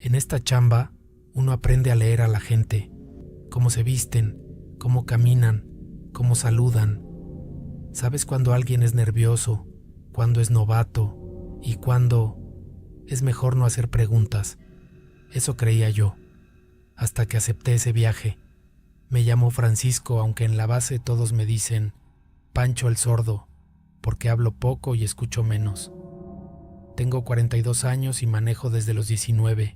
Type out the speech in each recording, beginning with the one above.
En esta chamba, uno aprende a leer a la gente, cómo se visten, cómo caminan, cómo saludan. Sabes cuando alguien es nervioso, cuando es novato y cuando es mejor no hacer preguntas. Eso creía yo, hasta que acepté ese viaje. Me llamo Francisco, aunque en la base todos me dicen Pancho el Sordo, porque hablo poco y escucho menos. Tengo 42 años y manejo desde los 19.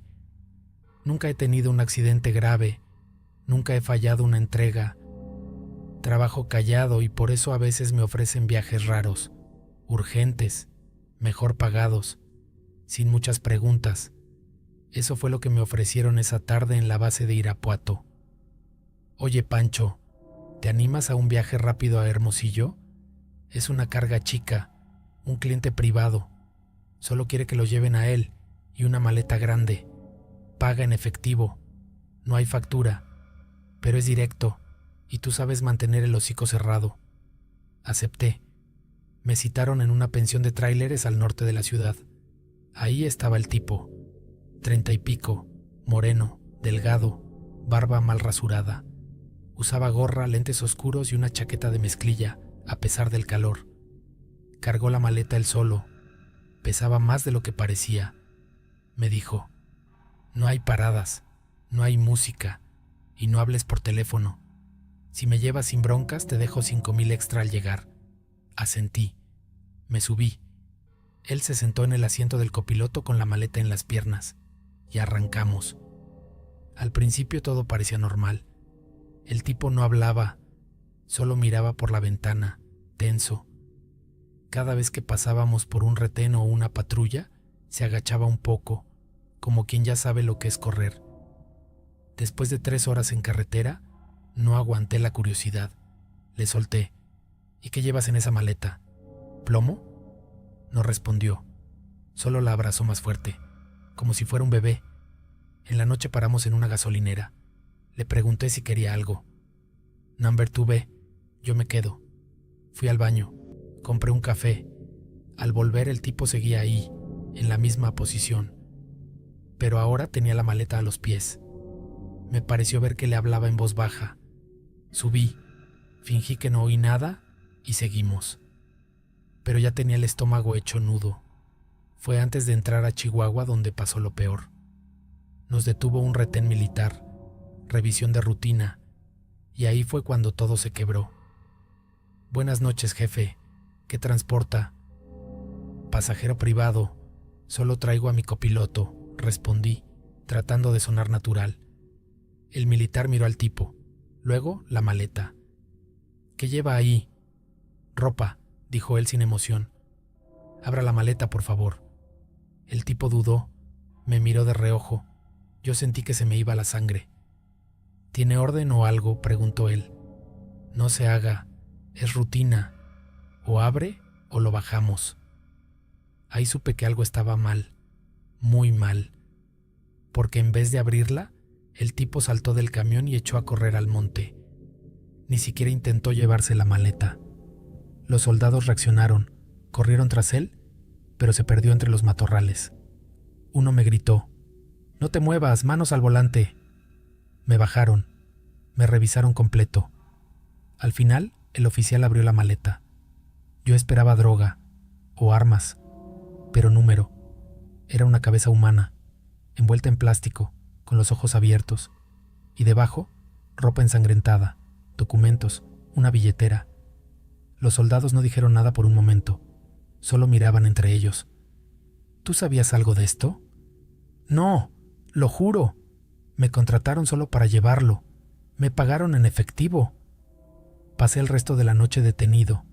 Nunca he tenido un accidente grave, nunca he fallado una entrega. Trabajo callado y por eso a veces me ofrecen viajes raros, urgentes, mejor pagados, sin muchas preguntas. Eso fue lo que me ofrecieron esa tarde en la base de Irapuato. Oye, Pancho, ¿te animas a un viaje rápido a Hermosillo? Es una carga chica, un cliente privado. Solo quiere que lo lleven a él y una maleta grande. Paga en efectivo. No hay factura, pero es directo y tú sabes mantener el hocico cerrado. Acepté. Me citaron en una pensión de tráileres al norte de la ciudad. Ahí estaba el tipo, 30 y pico, moreno, delgado, barba mal rasurada. Usaba gorra, lentes oscuros y una chaqueta de mezclilla, a pesar del calor. Cargó la maleta él solo. Pesaba más de lo que parecía. Me dijo, no hay paradas, no hay música, y no hables por teléfono. Si me llevas sin broncas, te dejo 5,000 extra al llegar. Asentí. Me subí. Él se sentó en el asiento del copiloto con la maleta en las piernas, y arrancamos. Al principio todo parecía normal. El tipo no hablaba, solo miraba por la ventana, tenso. Cada vez que pasábamos por un retén o una patrulla, se agachaba un poco, como quien ya sabe lo que es correr. Después de 3 horas en carretera, no aguanté la curiosidad. Le solté. ¿Y qué llevas en esa maleta? ¿Plomo? No respondió. Solo la abrazó más fuerte, como si fuera un bebé. En la noche paramos en una gasolinera. Le pregunté si quería algo. Number 2B, yo me quedo. Fui al baño. Compré un café. Al volver el tipo seguía ahí, en la misma posición. Pero ahora tenía la maleta a los pies. Me pareció ver que le hablaba en voz baja. Subí, fingí que no oí nada y seguimos. Pero ya tenía el estómago hecho nudo. Fue antes de entrar a Chihuahua donde pasó lo peor. Nos detuvo un retén militar, revisión de rutina, y ahí fue cuando todo se quebró. Buenas noches, jefe. ¿Qué transporta? Pasajero privado. Solo traigo a mi copiloto, respondí, tratando de sonar natural. El militar miró al tipo, luego la maleta. ¿Qué lleva ahí? Ropa, dijo él sin emoción. Abra la maleta, por favor. El tipo dudó, me miró de reojo. Yo sentí que se me iba la sangre. ¿Tiene orden o algo?, preguntó él. No se haga, es rutina. O abre o lo bajamos. Ahí supe que algo estaba mal, muy mal, porque en vez de abrirla, el tipo saltó del camión y echó a correr al monte. Ni siquiera intentó llevarse la maleta. Los soldados reaccionaron, corrieron tras él, pero se perdió entre los matorrales. Uno me gritó, «No te muevas, manos al volante». Me bajaron, me revisaron completo. Al final, el oficial abrió la maleta. Yo esperaba droga o armas, pero número. Era una cabeza humana, envuelta en plástico, con los ojos abiertos, y debajo, ropa ensangrentada, documentos, una billetera. Los soldados no dijeron nada por un momento, solo miraban entre ellos. ¿Tú sabías algo de esto? No, lo juro. Me contrataron solo para llevarlo. Me pagaron en efectivo. Pasé el resto de la noche detenido.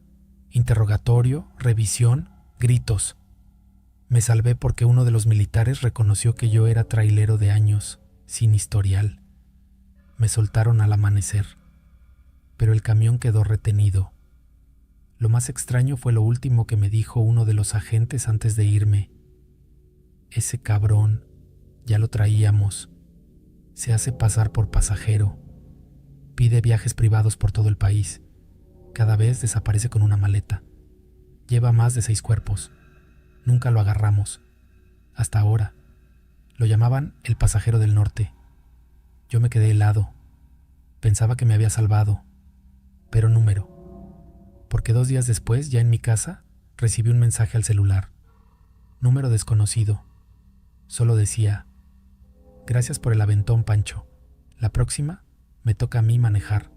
Interrogatorio, revisión, gritos. Me salvé porque uno de los militares reconoció que yo era trailero de años, sin historial. Me soltaron al amanecer, pero el camión quedó retenido. Lo más extraño fue lo último que me dijo uno de los agentes antes de irme. Ese cabrón, ya lo traíamos. Se hace pasar por pasajero. Pide viajes privados por todo el país. Cada vez desaparece con una maleta. Lleva más de 6 cuerpos. Nunca lo agarramos. Hasta ahora. Lo llamaban el pasajero del norte. Yo me quedé helado. Pensaba que me había salvado, pero número. Porque 2 días después, ya en mi casa, recibí un mensaje al celular. Número desconocido. Solo decía: gracias por el aventón, Pancho. La próxima me toca a mí manejar.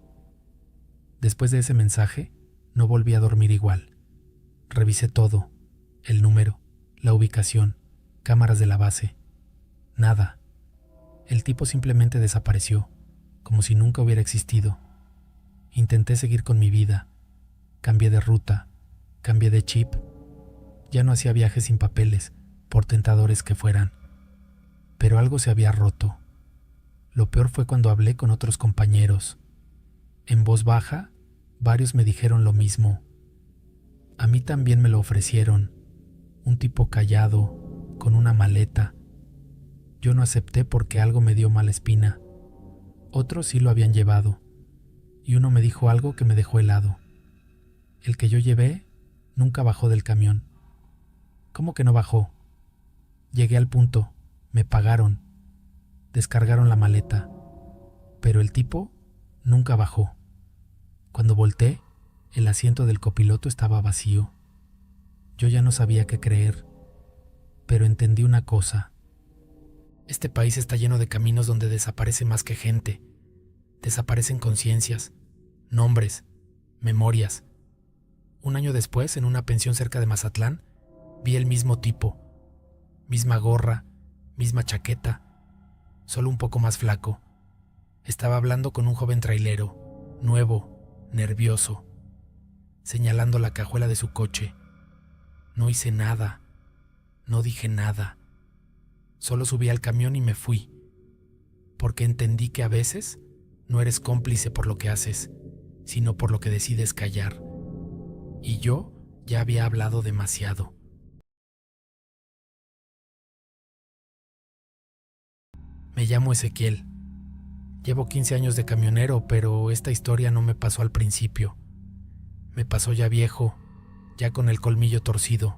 Después de ese mensaje, no volví a dormir igual. Revisé todo: el número, la ubicación, cámaras de la base. Nada. El tipo simplemente desapareció, como si nunca hubiera existido. Intenté seguir con mi vida. Cambié de ruta, cambié de chip. Ya no hacía viajes sin papeles, por tentadores que fueran. Pero algo se había roto. Lo peor fue cuando hablé con otros compañeros. En voz baja, varios me dijeron lo mismo. A mí también me lo ofrecieron. Un tipo callado, con una maleta. Yo no acepté porque algo me dio mala espina. Otros sí lo habían llevado, y uno me dijo algo que me dejó helado. El que yo llevé nunca bajó del camión. ¿Cómo que no bajó? Llegué al punto, me pagaron, descargaron la maleta, pero el tipo nunca bajó. Cuando volteé, el asiento del copiloto estaba vacío. Yo ya no sabía qué creer, pero entendí una cosa. Este país está lleno de caminos donde desaparece más que gente. Desaparecen conciencias, nombres, memorias. Un año después, en una pensión cerca de Mazatlán, vi el mismo tipo. Misma gorra, misma chaqueta, solo un poco más flaco. Estaba hablando con un joven trailero, nuevo, nervioso, señalando la cajuela de su coche. No hice nada, no dije nada. Solo subí al camión y me fui, porque entendí que a veces no eres cómplice por lo que haces, sino por lo que decides callar. Y yo ya había hablado demasiado. Me llamo Ezequiel. Llevo 15 años de camionero, pero esta historia no me pasó al principio. Me pasó ya viejo, ya con el colmillo torcido.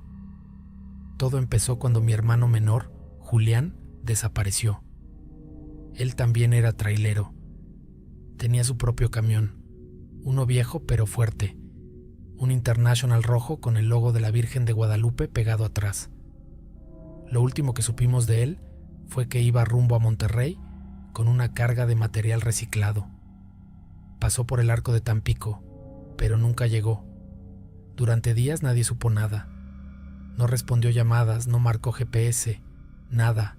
Todo empezó cuando mi hermano menor, Julián, desapareció. Él también era trailero. Tenía su propio camión, uno viejo pero fuerte, un International rojo con el logo de la Virgen de Guadalupe pegado atrás. Lo último que supimos de él fue que iba rumbo a Monterrey con una carga de material reciclado. Pasó por el arco de Tampico, pero nunca llegó. Durante días nadie supo nada. No respondió llamadas, no marcó GPS, nada.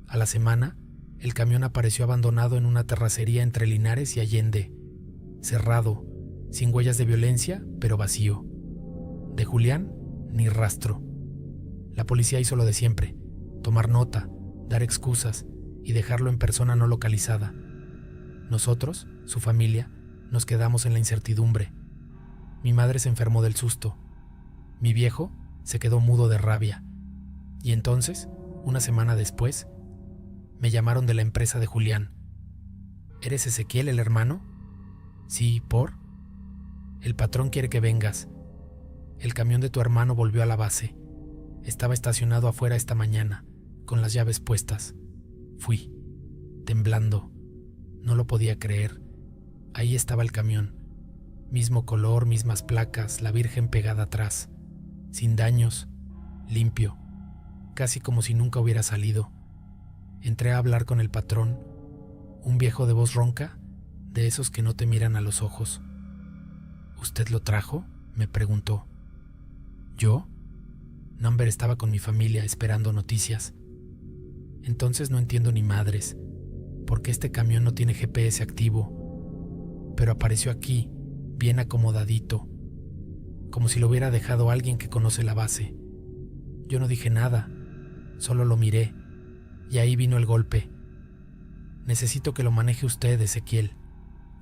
A la semana, el camión apareció abandonado en una terracería entre Linares y Allende, cerrado, sin huellas de violencia, pero vacío. De Julián, ni rastro. La policía hizo lo de siempre: tomar nota, dar excusas y dejarlo en persona no localizada. Nosotros, su familia, nos quedamos en la incertidumbre. Mi madre se enfermó del susto. Mi viejo se quedó mudo de rabia. Y entonces, una semana después, me llamaron de la empresa de Julián. ¿Eres Ezequiel, el hermano? Sí, ¿por? El patrón quiere que vengas. El camión de tu hermano volvió a la base. Estaba estacionado afuera esta mañana, con las llaves puestas. Fui, temblando. No lo podía creer. Ahí estaba el camión. Mismo color, mismas placas, la Virgen pegada atrás. Sin daños, limpio, casi como si nunca hubiera salido. Entré a hablar con el patrón, un viejo de voz ronca, de esos que no te miran a los ojos. ¿Usted lo trajo?, me preguntó. ¿Yo? Number estaba con mi familia esperando noticias. Entonces no entiendo ni madres, porque este camión no tiene GPS activo, pero apareció aquí, bien acomodadito, como si lo hubiera dejado alguien que conoce la base. Yo no dije nada, solo lo miré, y ahí vino el golpe. Necesito que lo maneje usted, Ezequiel,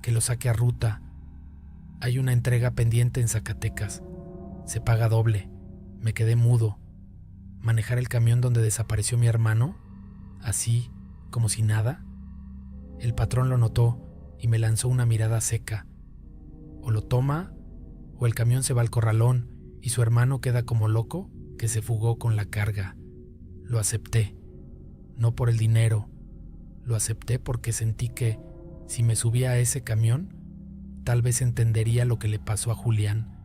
que lo saque a ruta. Hay una entrega pendiente en Zacatecas. Se paga doble. Me quedé mudo. Manejar el camión donde desapareció mi hermano, así, como si nada. El patrón lo notó y me lanzó una mirada seca. O lo toma, o el camión se va al corralón y su hermano queda como loco que se fugó con la carga. Lo acepté. no por el dinero. Lo acepté porque sentí que, si me subía a ese camión, tal vez entendería lo que le pasó a Julián.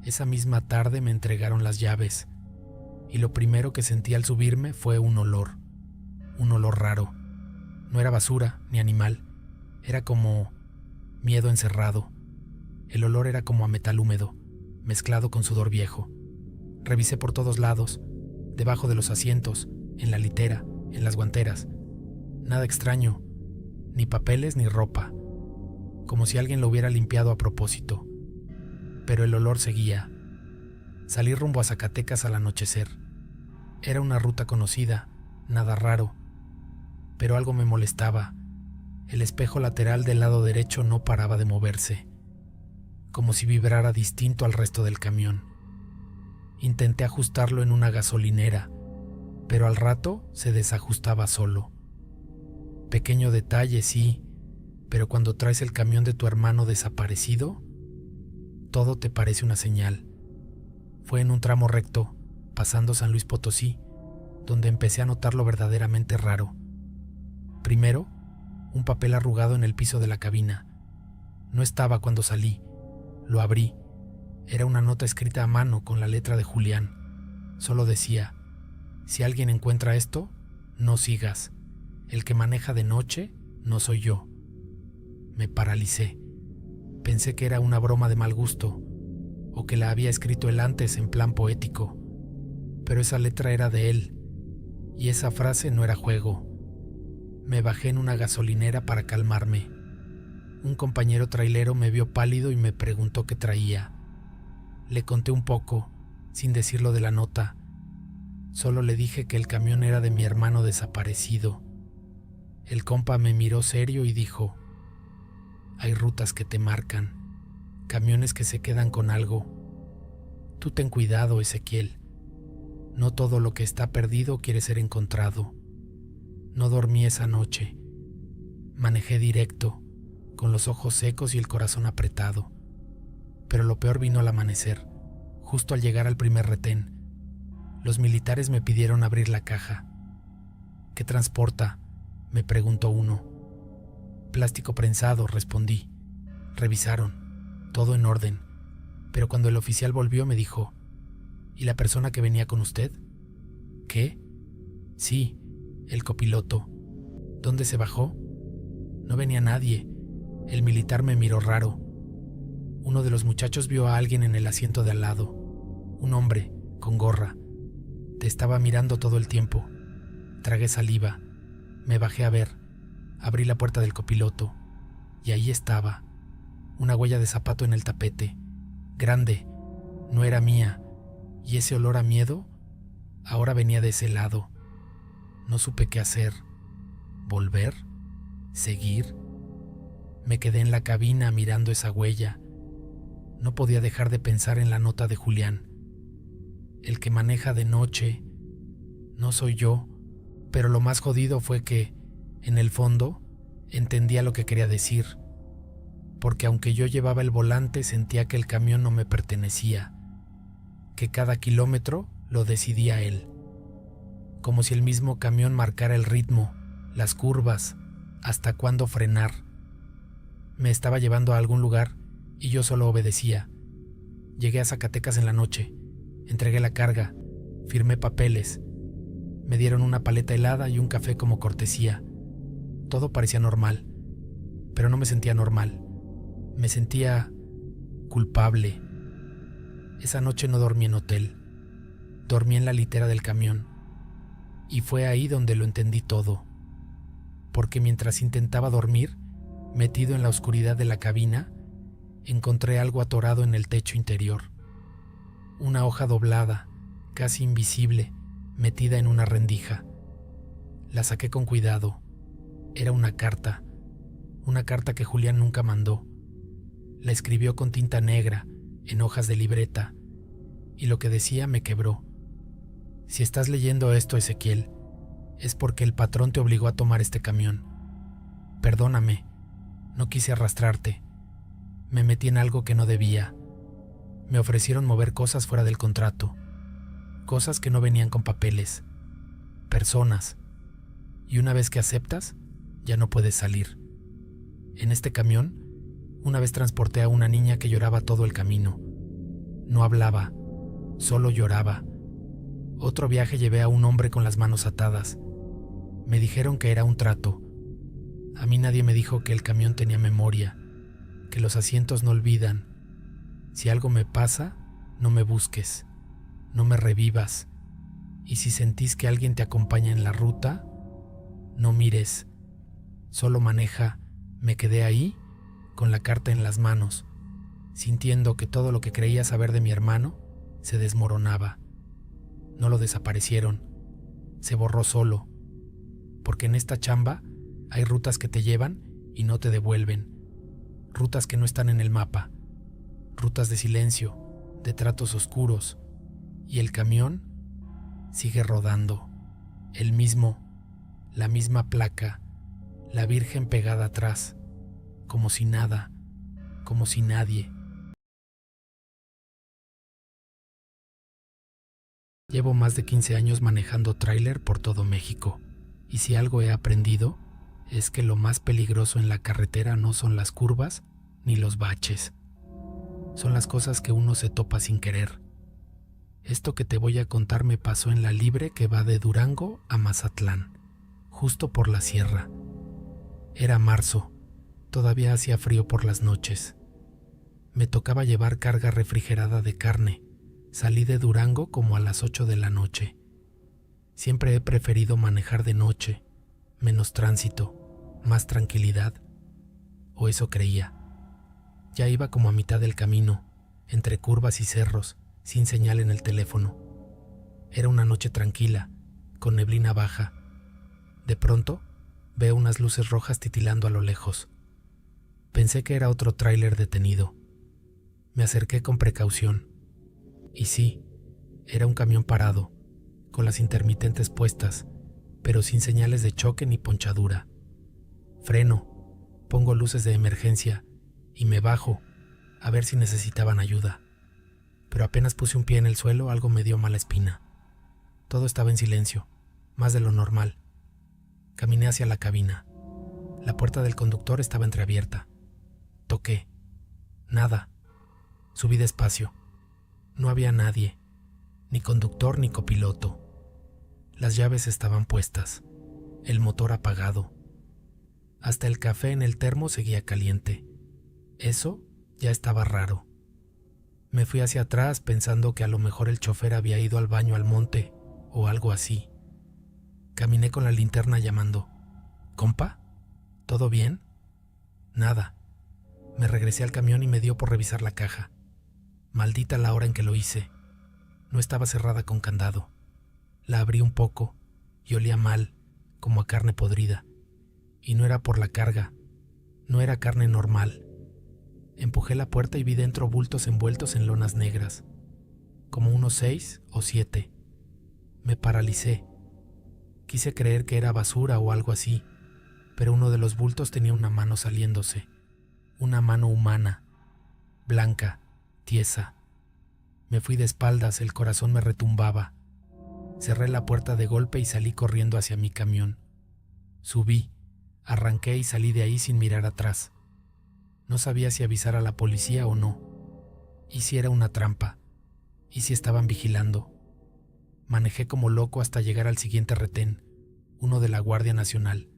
Esa misma tarde me entregaron las llaves, y lo primero que sentí al subirme fue un olor raro. No era basura ni animal, era como miedo encerrado. El olor era como a metal húmedo, mezclado con sudor viejo. Revisé por todos lados, debajo de los asientos, en la litera, en las guanteras. Nada extraño, ni papeles ni ropa, como si alguien lo hubiera limpiado a propósito. Pero el olor seguía. Salí rumbo a Zacatecas al anochecer. Era una ruta conocida, nada raro, pero algo me molestaba. El espejo lateral del lado derecho no paraba de moverse, como si vibrara distinto al resto del camión. Intenté ajustarlo en una gasolinera, pero al rato se desajustaba solo. Pequeño detalle, sí, pero cuando traes el camión de tu hermano desaparecido, todo te parece una señal. Fue en un tramo recto, pasando San Luis Potosí, donde empecé a notar lo verdaderamente raro. Primero, un papel arrugado en el piso de la cabina. No estaba cuando salí. Lo abrí. Era una nota escrita a mano con la letra de Julián. Solo decía: si alguien encuentra esto, no sigas. El que maneja de noche no soy yo. Me paralicé. Pensé que era una broma de mal gusto, o que la había escrito él antes en plan poético. Pero esa letra era de él, y esa frase no era juego. Me bajé en una gasolinera para calmarme. Un compañero trailero me vio pálido y me preguntó qué traía. Le conté un poco, sin decirlo de la nota. Solo le dije que el camión era de mi hermano desaparecido. El compa me miró serio y dijo: hay rutas que te marcan, camiones que se quedan con algo. Tú ten cuidado, Ezequiel. No todo lo que está perdido quiere ser encontrado. No dormí esa noche. Manejé directo, con los ojos secos y el corazón apretado. Pero lo peor vino al amanecer, justo al llegar al primer retén. Los militares me pidieron abrir la caja. ¿Qué transporta?, me preguntó uno. Plástico prensado, respondí. Revisaron, todo en orden, pero cuando el oficial volvió me dijo: ¿y la persona que venía con usted? ¿Qué? Sí, el copiloto. ¿Dónde se bajó? No venía nadie. El militar me miró raro. Uno de los muchachos vio a alguien en el asiento de al lado. Un hombre, con gorra. Te estaba mirando todo el tiempo. Tragué saliva. Me bajé a ver. Abrí la puerta del copiloto. Y ahí estaba. Una huella de zapato en el tapete. Grande. No era mía. Y ese olor a miedo ahora venía de ese lado. No supe qué hacer. ¿Volver? ¿Seguir? Me quedé en la cabina mirando esa huella. No podía dejar de pensar en la nota de Julián. El que maneja de noche no soy yo, pero lo más jodido fue que, en el fondo, entendía lo que quería decir, porque aunque yo llevaba el volante, sentía que el camión no me pertenecía, que cada kilómetro lo decidía él, como si el mismo camión marcara el ritmo, las curvas, hasta cuándo frenar. Me estaba llevando a algún lugar y yo solo obedecía. Llegué a Zacatecas en la noche, entregué la carga, firmé papeles, me dieron una paleta helada y un café como cortesía. Todo parecía normal, pero no me sentía normal. Me sentía culpable. Esa noche no dormí en hotel, dormí en la litera del camión, y fue ahí donde lo entendí todo, porque mientras intentaba dormir, metido en la oscuridad de la cabina, encontré algo atorado en el techo interior. Una hoja doblada, casi invisible, metida en una rendija. La saqué con cuidado. Era una carta que Julián nunca mandó. La escribió con tinta negra, en hojas de libreta, y lo que decía me quebró. Si estás leyendo esto, Ezequiel, es porque el patrón te obligó a tomar este camión. Perdóname, no quise arrastrarte. Me metí en algo que no debía. Me ofrecieron mover cosas fuera del contrato, cosas que no venían con papeles, personas, Y una vez que aceptas, ya no puedes salir. En este camión, una vez transporté a una niña que lloraba todo el camino. No hablaba, solo lloraba. Otro viaje llevé a un hombre con las manos atadas. Me dijeron que era un trato. A mí nadie me dijo que el camión tenía memoria, que los asientos no olvidan. Si algo me pasa, no me busques, no me revivas. Y si sentís que alguien te acompaña en la ruta, no mires, solo maneja. Me quedé ahí, con la carta en las manos, sintiendo que todo lo que creía saber de mi hermano se desmoronaba. No lo desaparecieron, se borró solo, porque en esta chamba hay rutas que te llevan y no te devuelven, rutas que no están en el mapa, rutas de silencio, de tratos oscuros, y el camión sigue rodando, el mismo, la misma placa, la Virgen pegada atrás, como si nada, como si nadie. Llevo más de 15 años manejando tráiler por todo México, y si algo he aprendido es que lo más peligroso en la carretera no son las curvas ni los baches, son las cosas que uno se topa sin querer. Esto que te voy a contar me pasó en la libre que va de Durango a Mazatlán, justo por la sierra. Era marzo, todavía hacía frío por las noches. Me tocaba llevar carga refrigerada de carne. Salí de Durango como a las 8 de la noche. Siempre he preferido manejar de noche, menos tránsito, más tranquilidad. O eso creía. Ya iba como a mitad del camino, entre curvas y cerros, sin señal en el teléfono. Era una noche tranquila, con neblina baja. De pronto, veo unas luces rojas titilando a lo lejos. Pensé que era otro tráiler detenido. Me acerqué con precaución. Y sí, era un camión parado, con las intermitentes puestas, pero sin señales de choque ni ponchadura. Freno, pongo luces de emergencia y me bajo a ver si necesitaban ayuda. Pero apenas puse un pie en el suelo, algo me dio mala espina. Todo estaba en silencio, más de lo normal. Caminé hacia la cabina. La puerta del conductor estaba entreabierta. Toqué. Nada. Subí despacio. No había nadie, ni conductor ni copiloto. Las llaves estaban puestas, el motor apagado. Hasta el café en el termo seguía caliente. Eso ya estaba raro. Me fui hacia atrás pensando que a lo mejor el chofer había ido al baño al monte o algo así. Caminé con la linterna llamando. ¿Compa? ¿Todo bien? Nada. Me regresé al camión y me dio por revisar la caja. Maldita la hora en que lo hice. No estaba cerrada con candado. La abrí un poco y olía mal, como a carne podrida. Y no era por la carga. No era carne normal. Empujé la puerta y vi dentro bultos envueltos en lonas negras. Como unos 6 o 7. Me paralicé. Quise creer que era basura o algo así, pero uno de los bultos tenía una mano saliéndose. Una mano humana, blanca, tiesa. Me fui de espaldas, el corazón me retumbaba. Cerré la puerta de golpe y salí corriendo hacia mi camión. Subí, arranqué y salí de ahí sin mirar atrás. No sabía si avisar a la policía o no. ¿Y si era una trampa? ¿Y si estaban vigilando? Manejé como loco hasta llegar al siguiente retén, uno de la Guardia Nacional.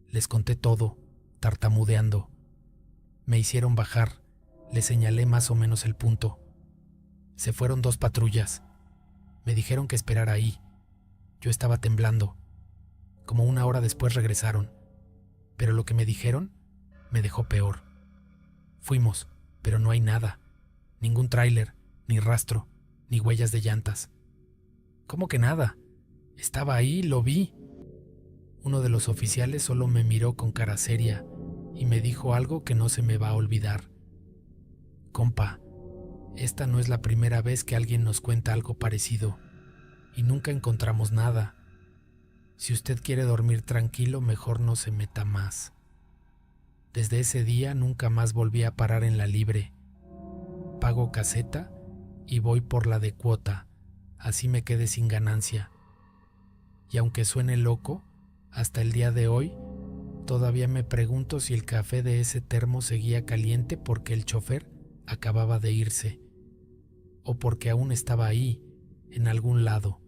Les conté todo, tartamudeando. Me hicieron bajar, les señalé más o menos el punto. Se fueron 2 patrullas. Me dijeron que esperara ahí. Yo estaba temblando. Como 1 hora después regresaron. Pero lo que me dijeron me dejó peor. Fuimos, pero no hay nada. Ningún tráiler, ni rastro, ni huellas de llantas. ¿Cómo que nada? Estaba ahí, lo vi. Uno de los oficiales solo me miró con cara seria y me dijo algo que no se me va a olvidar. Compa, esta no es la primera vez que alguien nos cuenta algo parecido y nunca encontramos nada. Si usted quiere dormir tranquilo, mejor no se meta más. Desde ese día nunca más volví a parar en la libre. Pago caseta y voy por la de cuota, así me quede sin ganancia. Y aunque suene loco, Hasta el día de hoy, todavía me pregunto si el café de ese termo seguía caliente porque el chofer acababa de irse, o porque aún estaba ahí, en algún lado.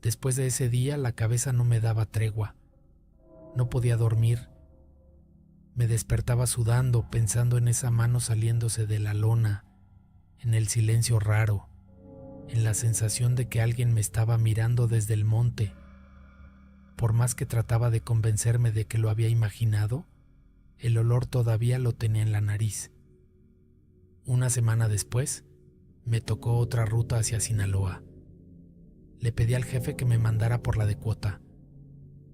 Después de ese día, la cabeza no me daba tregua. No podía dormir. Me despertaba sudando, pensando en esa mano saliéndose de la lona, en el silencio raro, en la sensación de que alguien me estaba mirando desde el monte. Por más que trataba de convencerme de que lo había imaginado, el olor todavía lo tenía en la nariz. Una semana después, me tocó otra ruta hacia Sinaloa. Le pedí al jefe que me mandara por la de cuota.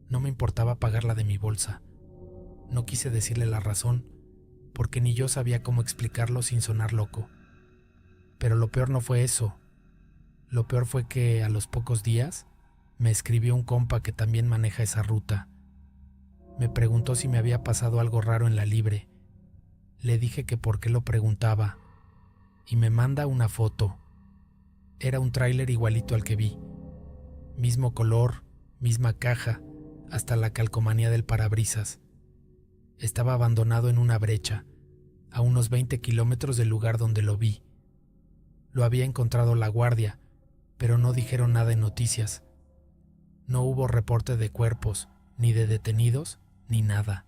No me importaba pagarla de mi bolsa. No quise decirle la razón, porque ni yo sabía cómo explicarlo sin sonar loco. Pero lo peor no fue eso. Lo peor fue que a los pocos días me escribió un compa que también maneja esa ruta. Me preguntó si me había pasado algo raro en la libre. Le dije que por qué lo preguntaba, y me manda una foto. Era un tráiler igualito al que vi. Mismo color, misma caja, hasta la calcomanía del parabrisas. Estaba abandonado en una brecha, a unos 20 kilómetros del lugar donde lo vi. Lo había encontrado la guardia, pero no dijeron nada en noticias. No hubo reporte de cuerpos, ni de detenidos, ni nada.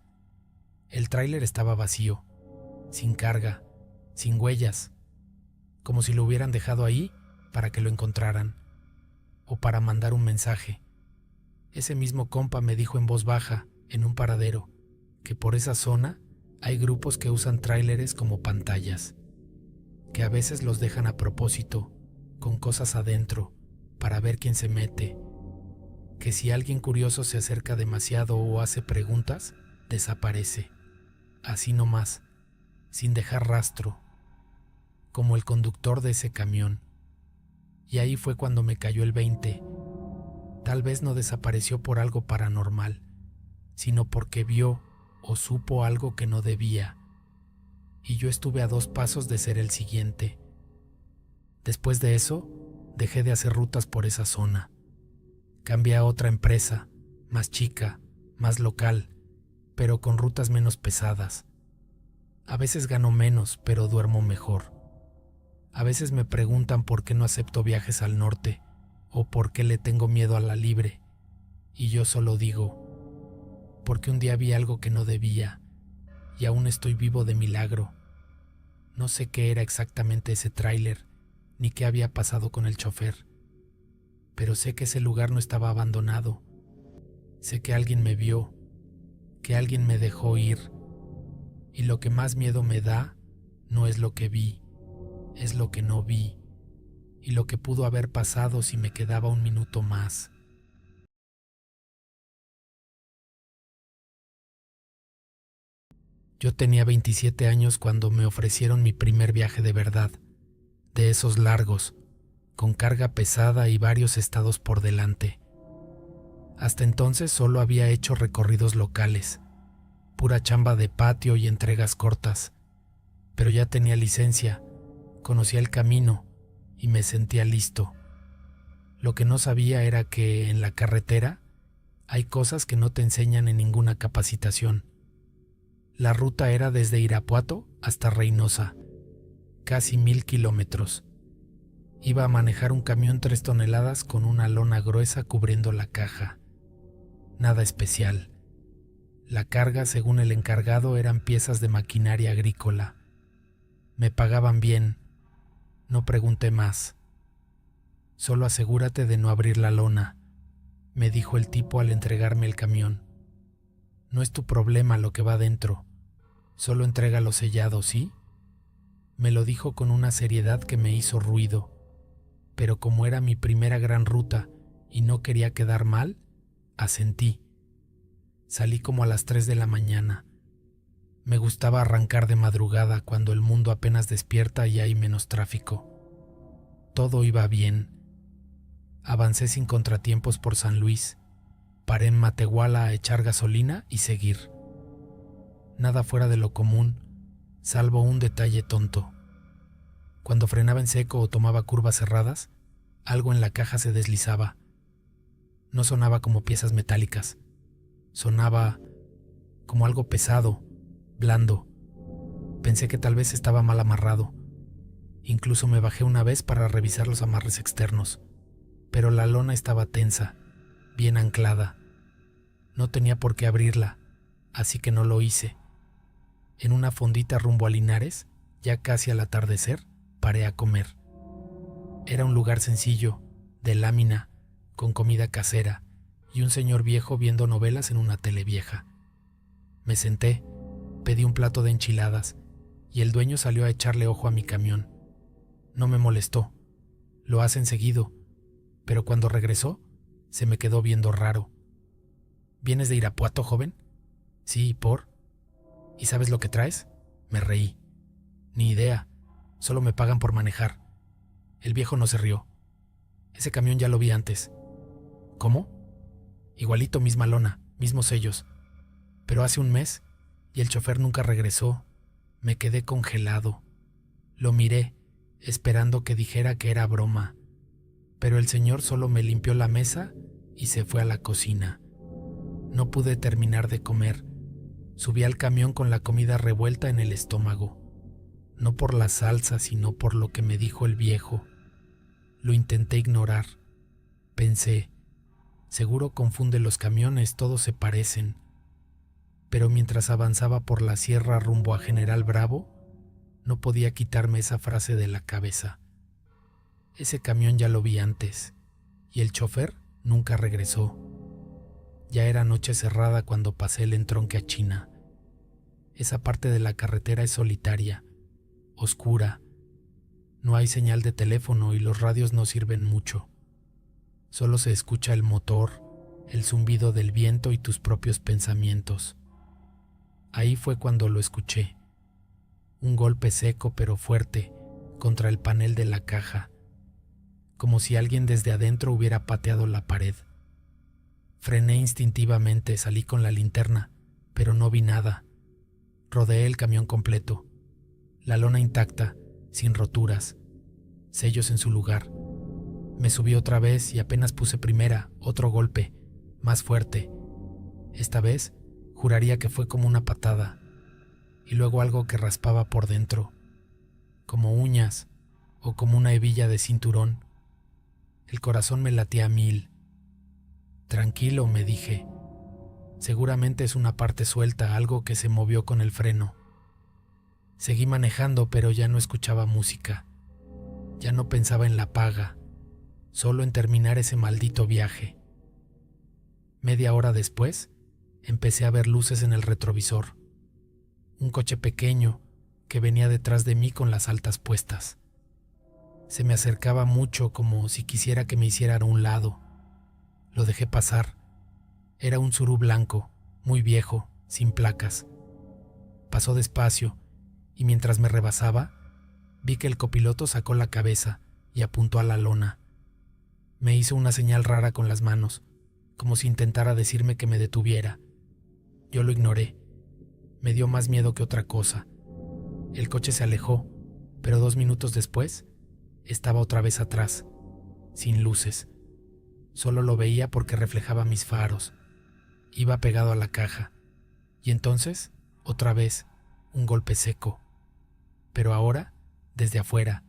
El tráiler estaba vacío, sin carga, sin huellas, como si lo hubieran dejado ahí para que lo encontraran, o para mandar un mensaje. Ese mismo compa me dijo en voz baja, en un paradero, que por esa zona hay grupos que usan tráileres como pantallas, que a veces los dejan a propósito, con cosas adentro, para ver quién se mete, que si alguien curioso se acerca demasiado o hace preguntas, desaparece, así nomás, sin dejar rastro, como el conductor de ese camión. Y ahí fue cuando me cayó el 20. Tal vez no desapareció por algo paranormal, sino porque vio o supo algo que no debía, y yo estuve a 2 pasos de ser el siguiente. Después de eso, dejé de hacer rutas por esa zona. Cambié a otra empresa, más chica, más local, pero con rutas menos pesadas. A veces gano menos, pero duermo mejor. A veces me preguntan por qué no acepto viajes al norte, o por qué le tengo miedo a la libre, y yo solo digo, porque un día vi algo que no debía, y aún estoy vivo de milagro. No sé qué era exactamente ese tráiler, ni qué había pasado con el chofer, pero sé que ese lugar no estaba abandonado. Sé que alguien me vio, que alguien me dejó ir, y lo que más miedo me da no es lo que vi, es lo que no vi, y lo que pudo haber pasado si me quedaba un minuto más. Yo tenía 27 años cuando me ofrecieron mi primer viaje de verdad, de esos largos, con carga pesada y varios estados por delante. Hasta entonces solo había hecho recorridos locales, pura chamba de patio y entregas cortas, pero ya tenía licencia, conocía el camino y me sentía listo. Lo que no sabía era que en la carretera hay cosas que no te enseñan en ninguna capacitación. La ruta era desde Irapuato hasta Reynosa, casi 1000 kilómetros. Iba a manejar un camión 3 toneladas con una lona gruesa cubriendo la caja. Nada especial. La carga, según el encargado, eran piezas de maquinaria agrícola. Me pagaban bien. No pregunté más. Solo asegúrate de no abrir la lona, me dijo el tipo al entregarme el camión. No es tu problema lo que va dentro. Solo entrégalo sellado, ¿sí? Me lo dijo con una seriedad que me hizo ruido, pero como era mi primera gran ruta y no quería quedar mal, asentí. Salí como a las 3 de la mañana. Me gustaba arrancar de madrugada cuando el mundo apenas despierta y hay menos tráfico. Todo iba bien. Avancé sin contratiempos por San Luis. Paré en Matehuala a echar gasolina y seguir. Nada fuera de lo común, salvo un detalle tonto. Cuando frenaba en seco o tomaba curvas cerradas, algo en la caja se deslizaba. No sonaba como piezas metálicas, Sonaba como algo pesado, blando. Pensé que tal vez estaba mal amarrado. Incluso me bajé una vez para revisar los amarres externos, pero la lona estaba tensa, bien anclada. No tenía por qué abrirla, así que no lo hice. En una fondita rumbo a Linares, ya casi al atardecer, paré a comer. Era un lugar sencillo, de lámina, con comida casera y un señor viejo viendo novelas en una tele vieja. Me senté, pedí un plato de enchiladas y el dueño salió a echarle ojo a mi camión. No me molestó, lo hacen seguido, pero cuando regresó, se me quedó viendo raro. ¿Vienes de Irapuato, joven? Sí, ¿por? ¿Y sabes lo que traes? Me reí. Ni idea, solo me pagan por manejar. El viejo no se rió. Ese camión ya lo vi antes. ¿Cómo? Igualito, misma lona, mismos sellos. Pero hace un mes, y el chofer nunca regresó. Me quedé congelado. Lo miré, esperando que dijera que era broma. Pero el señor solo me limpió la mesa y se fue a la cocina. No pude terminar de comer. Subí al camión con la comida revuelta en el estómago. No por la salsa, sino por lo que me dijo el viejo. Lo intenté ignorar. Pensé, seguro confunde los camiones, todos se parecen. Pero mientras avanzaba por la sierra rumbo a General Bravo, no podía quitarme esa frase de la cabeza. Ese camión ya lo vi antes, y el chofer nunca regresó. Ya era noche cerrada cuando pasé el entronque a China. Esa parte de la carretera es solitaria, oscura. No hay señal de teléfono y los radios no sirven mucho. Solo se escucha el motor, el zumbido del viento y tus propios pensamientos. Ahí fue cuando lo escuché. Un golpe seco pero fuerte contra el panel de la caja, como si alguien desde adentro hubiera pateado la pared. Frené instintivamente, salí con la linterna, pero no vi nada. Rodeé el camión completo, la lona intacta, sin roturas, sellos en su lugar. Me subí otra vez y apenas puse primera, otro golpe, más fuerte. Esta vez juraría que fue como una patada, y luego algo que raspaba por dentro, como uñas o como una hebilla de cinturón. El corazón me latía a 1000. Tranquilo, me dije. Seguramente es una parte suelta, algo que se movió con el freno. Seguí manejando, pero ya no escuchaba música. Ya no pensaba en la paga, solo en terminar ese maldito viaje. Media hora después, empecé a ver luces en el retrovisor. Un coche pequeño que venía detrás de mí con las altas puestas. Se me acercaba mucho, como si quisiera que me hiciera a un lado. Lo dejé pasar. Era un Tsuru blanco, muy viejo, sin placas. Pasó despacio, y mientras me rebasaba, vi que el copiloto sacó la cabeza y apuntó a la lona. Me hizo una señal rara con las manos, como si intentara decirme que me detuviera. Yo lo ignoré. Me dio más miedo que otra cosa. El coche se alejó, pero 2 minutos después, estaba otra vez atrás, sin luces. Solo lo veía porque reflejaba mis faros. Iba pegado a la caja. Y entonces, otra vez, un golpe seco. Pero ahora, desde afuera,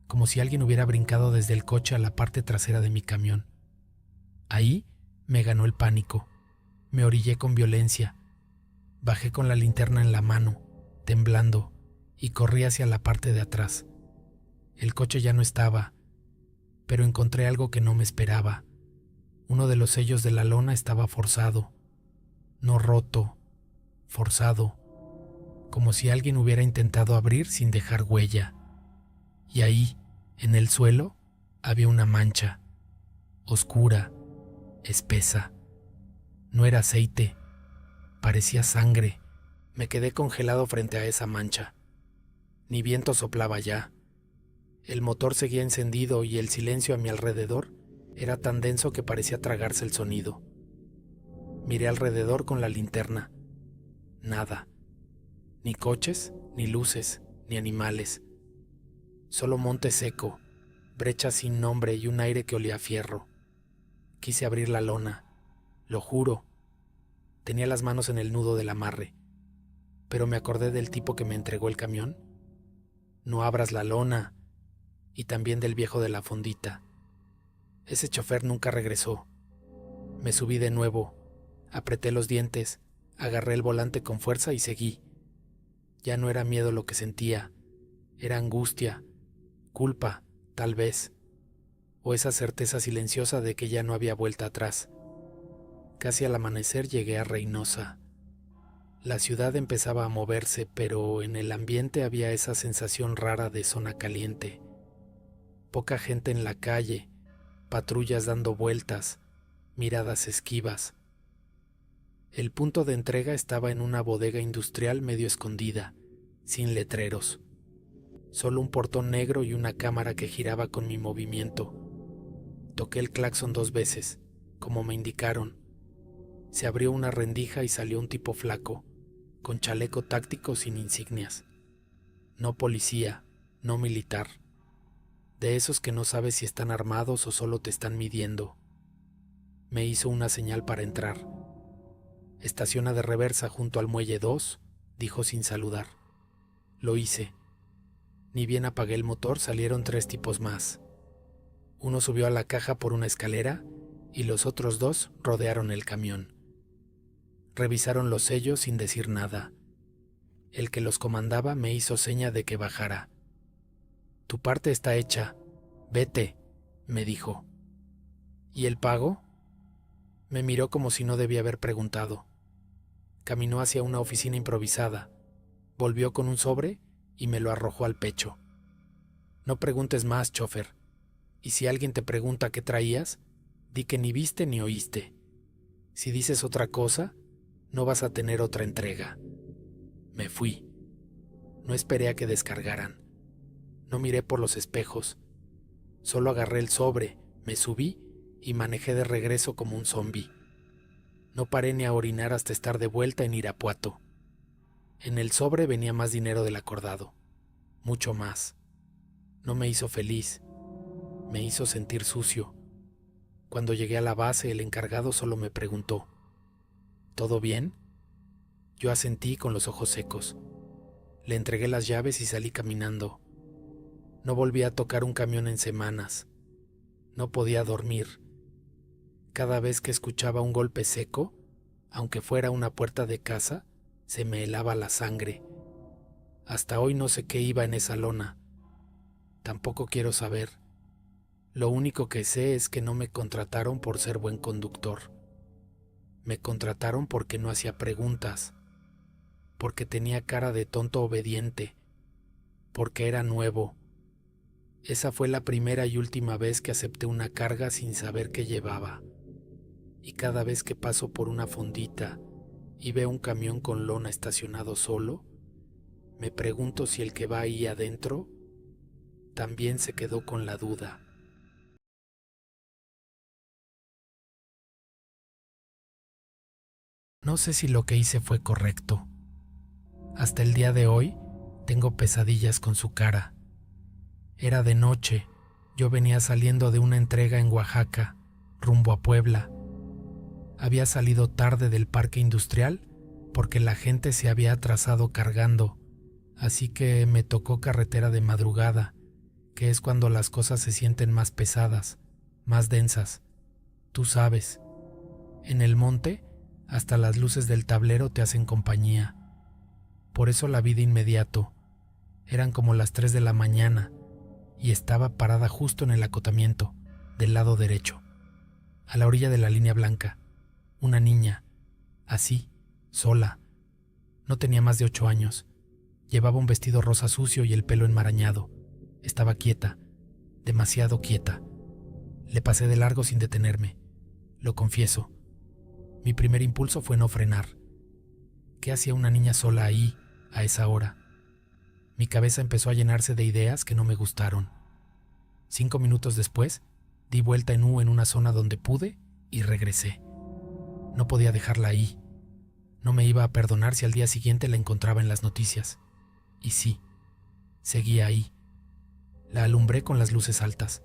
como si alguien hubiera brincado desde el coche a la parte trasera de mi camión. Ahí me ganó el pánico. Me orillé con violencia. Bajé con la linterna en la mano, temblando, y corrí hacia la parte de atrás. El coche ya no estaba, pero encontré algo que no me esperaba. Uno de los sellos de la lona estaba forzado, no roto, forzado, como si alguien hubiera intentado abrir sin dejar huella. Y ahí, en el suelo, había una mancha, oscura, espesa. No era aceite, parecía sangre. Me quedé congelado frente a esa mancha. Ni viento soplaba ya. El motor seguía encendido y el silencio a mi alrededor era tan denso que parecía tragarse el sonido. Miré alrededor con la linterna. Nada. Ni coches, ni luces, ni animales. Solo monte seco, brechas sin nombre y un aire que olía a fierro. Quise abrir la lona. Lo juro. Tenía las manos en el nudo del amarre, pero me acordé del tipo que me entregó el camión. No abras la lona, y también del viejo de la fondita. Ese chofer nunca regresó. Me subí de nuevo, apreté los dientes, agarré el volante con fuerza y seguí. Ya no era miedo lo que sentía, era angustia, culpa, tal vez, o esa certeza silenciosa de que ya no había vuelta atrás. Casi al amanecer llegué a Reynosa. La ciudad empezaba a moverse, pero en el ambiente había esa sensación rara de zona caliente. Poca gente en la calle, patrullas dando vueltas, miradas esquivas. El punto de entrega estaba en una bodega industrial medio escondida, sin letreros. Solo un portón negro y una cámara que giraba con mi movimiento. Toqué el claxon 2 veces, como me indicaron. Se abrió una rendija y salió un tipo flaco, con chaleco táctico sin insignias. No policía, no militar. De esos que no sabes si están armados o solo te están midiendo. Me hizo una señal para entrar. Estaciona de reversa junto al muelle 2, dijo sin saludar. Lo hice. Ni bien apagué el motor, salieron 3 tipos más. Uno subió a la caja por una escalera y los otros 2 rodearon el camión. Revisaron los sellos sin decir nada. El que los comandaba me hizo seña de que bajara. Tu parte está hecha. Vete, me dijo. ¿Y el pago? Me miró como si no debía haber preguntado. Caminó hacia una oficina improvisada. Volvió con un sobre y me lo arrojó al pecho. No preguntes más, chofer. Y si alguien te pregunta qué traías, di que ni viste ni oíste. Si dices otra cosa, no vas a tener otra entrega. Me fui. No esperé a que descargaran. No miré por los espejos. Solo agarré el sobre, me subí y manejé de regreso como un zombi. No paré ni a orinar hasta estar de vuelta en Irapuato. En el sobre venía más dinero del acordado. Mucho más. No me hizo feliz. Me hizo sentir sucio. Cuando llegué a la base, el encargado solo me preguntó: ¿todo bien? Yo asentí con los ojos secos. Le entregué las llaves y salí caminando. No volví a tocar un camión en semanas. No podía dormir. Cada vez que escuchaba un golpe seco, aunque fuera una puerta de casa, se me helaba la sangre. Hasta hoy no sé qué iba en esa lona. Tampoco quiero saber. Lo único que sé es que no me contrataron por ser buen conductor. Me contrataron porque no hacía preguntas, porque tenía cara de tonto obediente, porque era nuevo. Esa fue la primera y última vez que acepté una carga sin saber qué llevaba. Y cada vez que paso por una fondita y veo un camión con lona estacionado solo, me pregunto si el que va ahí adentro también se quedó con la duda. No sé si lo que hice fue correcto. Hasta el día de hoy tengo pesadillas con su cara. Era de noche, yo venía saliendo de una entrega en Oaxaca, rumbo a Puebla. Había salido tarde del parque industrial porque la gente se había atrasado cargando, así que me tocó carretera de madrugada, que es cuando las cosas se sienten más pesadas, más densas. Tú sabes, en el monte hasta las luces del tablero te hacen compañía. Por eso la vi de inmediato. Eran como las 3 de la mañana y estaba parada justo en el acotamiento, del lado derecho, a la orilla de la línea blanca. Una niña, así, sola. No tenía más de 8 años. Llevaba un vestido rosa sucio y el pelo enmarañado. Estaba quieta, demasiado quieta. Le pasé de largo sin detenerme. Lo confieso. Mi primer impulso fue no frenar. ¿Qué hacía una niña sola ahí, a esa hora? Mi cabeza empezó a llenarse de ideas que no me gustaron. 5 minutos después, di vuelta en U en una zona donde pude y regresé. No podía dejarla ahí. No me iba a perdonar si al día siguiente la encontraba en las noticias. Y sí, seguía ahí. La alumbré con las luces altas.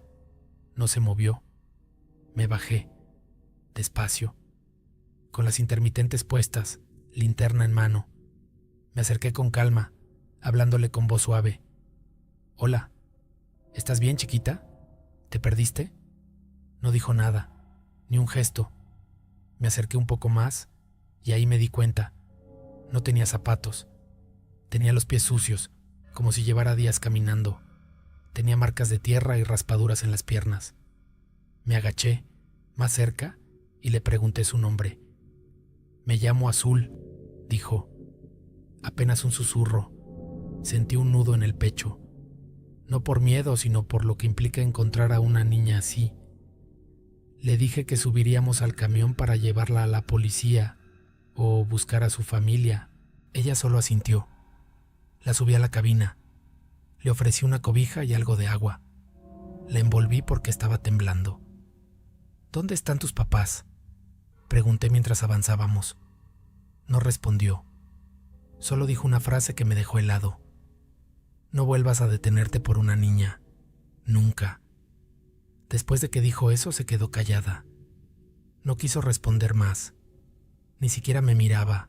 No se movió. Me bajé, despacio. con las intermitentes puestas, linterna en mano. Me acerqué con calma, hablándole con voz suave. «Hola, ¿estás bien, chiquita? ¿Te perdiste?» No dijo nada, ni un gesto. Me acerqué un poco más y ahí me di cuenta. No tenía zapatos. Tenía los pies sucios, como si llevara días caminando. Tenía marcas de tierra y raspaduras en las piernas. Me agaché, más cerca, y le pregunté su nombre. «Me llamo Azul», dijo. Apenas un susurro. Sentí un nudo en el pecho. No por miedo, sino por lo que implica encontrar a una niña así. Le dije que subiríamos al camión para llevarla a la policía o buscar a su familia. Ella solo asintió. La subí a la cabina. Le ofrecí una cobija y algo de agua. La envolví porque estaba temblando. «¿Dónde están tus papás?», pregunté mientras avanzábamos. No respondió. Solo dijo una frase que me dejó helado. «No vuelvas a detenerte por una niña. Nunca». Después de que dijo eso, se quedó callada. No quiso responder más. Ni siquiera me miraba.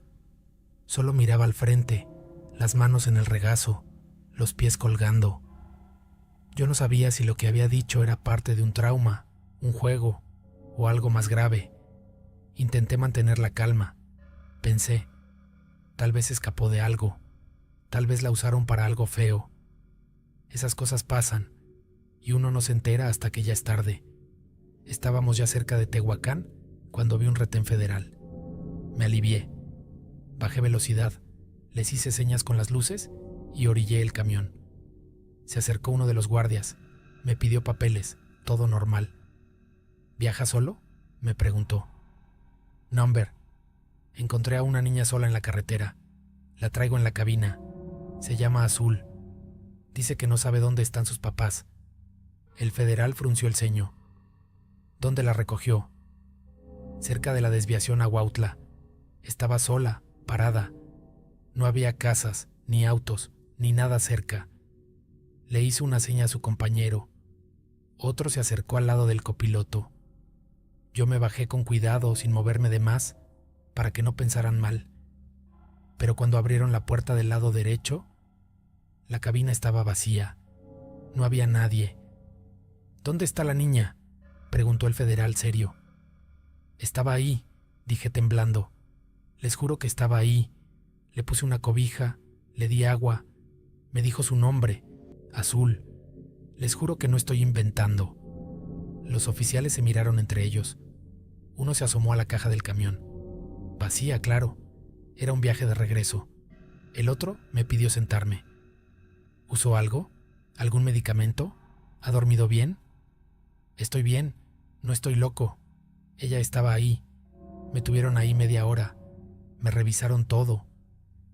Solo miraba al frente, las manos en el regazo, los pies colgando. Yo no sabía si lo que había dicho era parte de un trauma, un juego o algo más grave. Intenté mantener la calma. Pensé, tal vez escapó de algo, tal vez la usaron para algo feo. Esas cosas pasan y uno no se entera hasta que ya es tarde. Estábamos ya cerca de Tehuacán cuando vi un retén federal. Me alivié. Bajé velocidad, les hice señas con las luces y orillé el camión. Se acercó uno de los guardias, me pidió papeles, todo normal. «¿Viaja solo?», me preguntó. «Number. Encontré a una niña sola en la carretera. La traigo en la cabina. Se llama Azul. Dice que no sabe dónde están sus papás». El federal frunció el ceño. «¿Dónde la recogió?». «Cerca de la desviación a Huautla. Estaba sola, parada. No había casas, ni autos, ni nada cerca». Le hizo una seña a su compañero. Otro se acercó al lado del copiloto. Yo me bajé con cuidado, sin moverme de más, para que no pensaran mal. Pero cuando abrieron la puerta del lado derecho, la cabina estaba vacía. No había nadie. «¿Dónde está la niña?», preguntó el federal serio. «Estaba ahí», dije temblando. «Les juro que estaba ahí». Le puse una cobija, le di agua. Me dijo su nombre, Azul. Les juro que no estoy inventando. Los oficiales se miraron entre ellos. Uno se asomó a la caja del camión. Vacía, claro. Era un viaje de regreso. El otro me pidió sentarme. ¿Usó algo? ¿Algún medicamento? ¿Ha dormido bien? Estoy bien, no estoy loco. Ella estaba ahí. Me tuvieron ahí media hora. Me revisaron todo.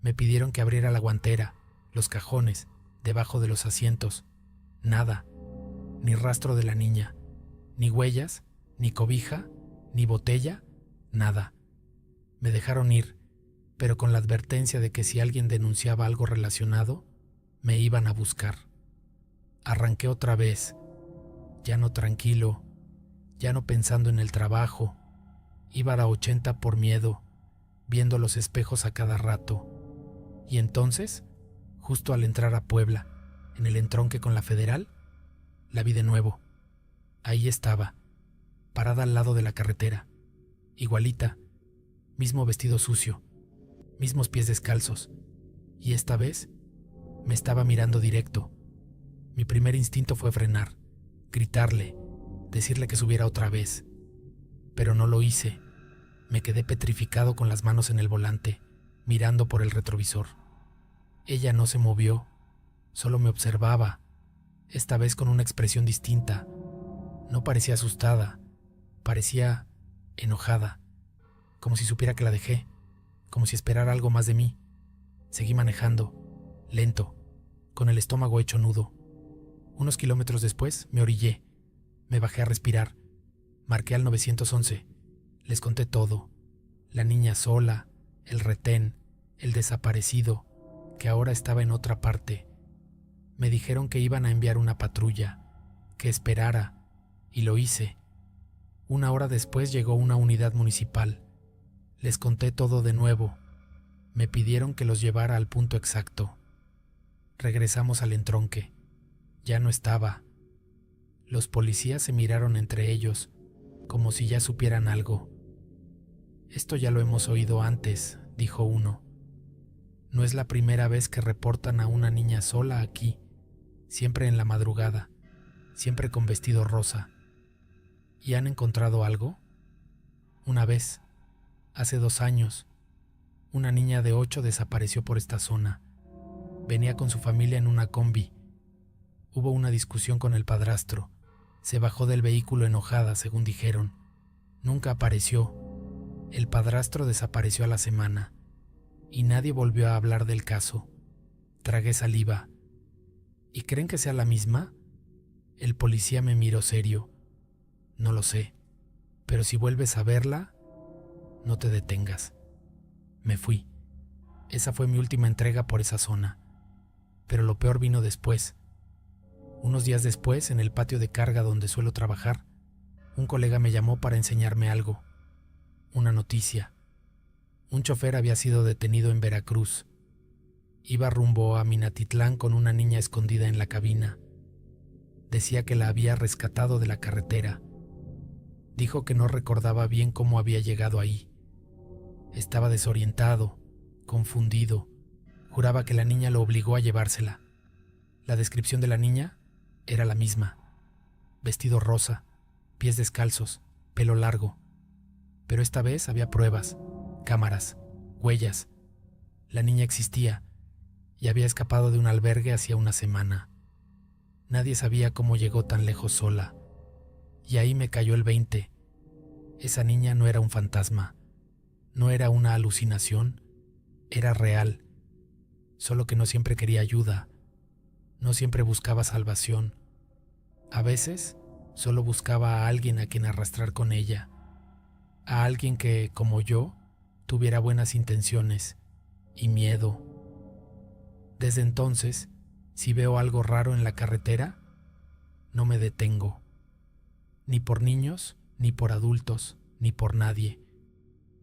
Me pidieron que abriera la guantera, los cajones, debajo de los asientos. Nada. Ni rastro de la niña. Ni huellas, ni cobija, ni botella, nada. Me dejaron ir, pero con la advertencia de que si alguien denunciaba algo relacionado, me iban a buscar. Arranqué otra vez, ya no tranquilo, ya no pensando en el trabajo. Iba a 80 por miedo, viendo los espejos a cada rato. Y entonces, justo al entrar a Puebla, en el entronque con la Federal, la vi de nuevo. Ahí estaba, parada al lado de la carretera, igualita, mismo vestido sucio, mismos pies descalzos, y esta vez me estaba mirando directo. Mi primer instinto fue frenar, gritarle, decirle que subiera otra vez, pero no lo hice. Me quedé petrificado con las manos en el volante, mirando por el retrovisor. Ella no se movió, solo me observaba, esta vez con una expresión distinta. No parecía asustada, parecía enojada, como si supiera que la dejé, como si esperara algo más de mí. Seguí manejando, lento, con el estómago hecho nudo. Unos kilómetros después me orillé, me bajé a respirar, marqué al 911, les conté todo, la niña sola, el retén, el desaparecido, que ahora estaba en otra parte. Me dijeron que iban a enviar una patrulla, que esperara, y lo hice. Una hora después llegó una unidad municipal. Les conté todo de nuevo. Me pidieron que los llevara al punto exacto. Regresamos al entronque. Ya no estaba. Los policías se miraron entre ellos, como si ya supieran algo. Esto ya lo hemos oído antes, dijo uno. No es la primera vez que reportan a una niña sola aquí, siempre en la madrugada, siempre con vestido rosa. ¿Y han encontrado algo? Una vez, hace 2 años, una niña de 8 desapareció por esta zona. Venía con su familia en una combi. Hubo una discusión con el padrastro. Se bajó del vehículo enojada, según dijeron. Nunca apareció. El padrastro desapareció a la semana y nadie volvió a hablar del caso. Tragué saliva. ¿Y creen que sea la misma? El policía me miró serio. No lo sé, pero si vuelves a verla, no te detengas. Me fui. Esa fue mi última entrega por esa zona. Pero lo peor vino después. Unos días después, en el patio de carga donde suelo trabajar, un colega me llamó para enseñarme algo. Una noticia. Un chofer había sido detenido en Veracruz. Iba rumbo a Minatitlán con una niña escondida en la cabina. Decía que la había rescatado de la carretera. Dijo que no recordaba bien cómo había llegado ahí. Estaba desorientado, confundido. Juraba que la niña lo obligó a llevársela. La descripción de la niña era la misma. Vestido rosa, pies descalzos, pelo largo. Pero esta vez había pruebas, cámaras, huellas. La niña existía y había escapado de un albergue hacía una semana. Nadie sabía cómo llegó tan lejos sola. Y ahí me cayó el 20. Esa niña no era un fantasma, no era una alucinación, era real. Solo que no siempre quería ayuda, no siempre buscaba salvación. A veces solo buscaba a alguien a quien arrastrar con ella, a alguien que, como yo, tuviera buenas intenciones y miedo. Desde entonces, si veo algo raro en la carretera, no me detengo. Ni por niños, ni por adultos, ni por nadie.